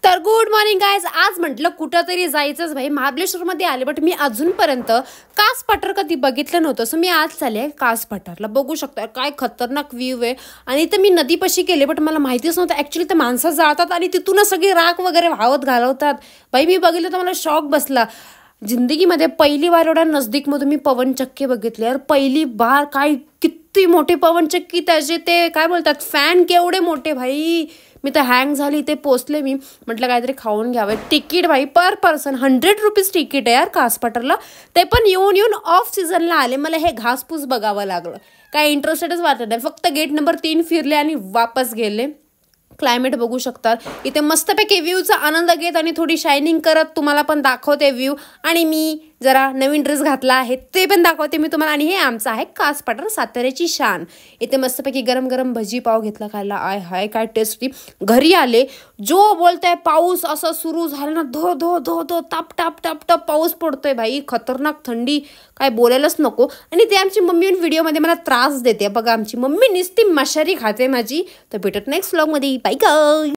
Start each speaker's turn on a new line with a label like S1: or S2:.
S1: तर good morning guys. आज म्हटलं कुठंतरी जायचंच भाई. महाबळेश्वरमध्ये आले बट मी अजूनपर्यंत कास पठार कधी बघितलं नव्हतं. सो मी आज चालले कास पठारला. बघू शकता काय खतरनाक व्ह्यू आहे. आणि इथं मी नदीपाशी गेले बट मला माहितीच नव्हतं ॲक्च्युली तर माणसं जातात आणि तिथूनच सगळी राख वगैरे वाहत घालवतात. भाई मी बघितलं तर मला शॉक बसला. जिंदगीमध्ये पहिली बार एवढ्या नजदीकमधून मी पवनचक्की बघितले यार. पहिली बार. काय किती मोठे पवनचक्की, त्याचे ते काय बोलतात फॅन केवढे मोठे भाई. मी तर हँग झाली. ते पोचले मी. म्हटलं काहीतरी खाऊन घ्यावं. तिकीट भाई पर पर्सन 100 रुपीज तिकीट आहे यार कास पठारला. ते पण येऊन येऊन ऑफ सीझनला आले. मला हे घासपूस बघावं लागलं. काय इंटरेस्टेडच वाटत नाही. फक्त गेट नंबर 3 फिरले आणि वापस गेले. क्लायमेट बघू शकतात. इथे मस्तपैकी व्ह्यूचा आनंद घेत आणि थोडी शायनिंग करत तुम्हाला पण दाखवते व्ह्यू. आणि मी जरा नवीन ड्रेस घातला आहे ते पण दाखवते मी तुम्हाला. आणि हे आमचं आहे कास पठार, साताऱ्याची शान. इथे मस्तपैकी गरम गरम भजी पाव घेतला खायला. आय हाय काय टेस्टी. घरी आले जो बोलताय पाऊस असं सुरू झाला ना, धो धो धो धो ताप टाप टाप टाप पाऊस पडतोय भाई. खतरनाक थंडी काय बोलायलाच नको. आणि ते आमची मम्मी व्हिडिओमध्ये मला त्रास देते बघा. आमची मम्मी नुसती मशारी खाते माझी. तर भेटत नेक्स्ट व्लॉगमध्ये. बाय गाय.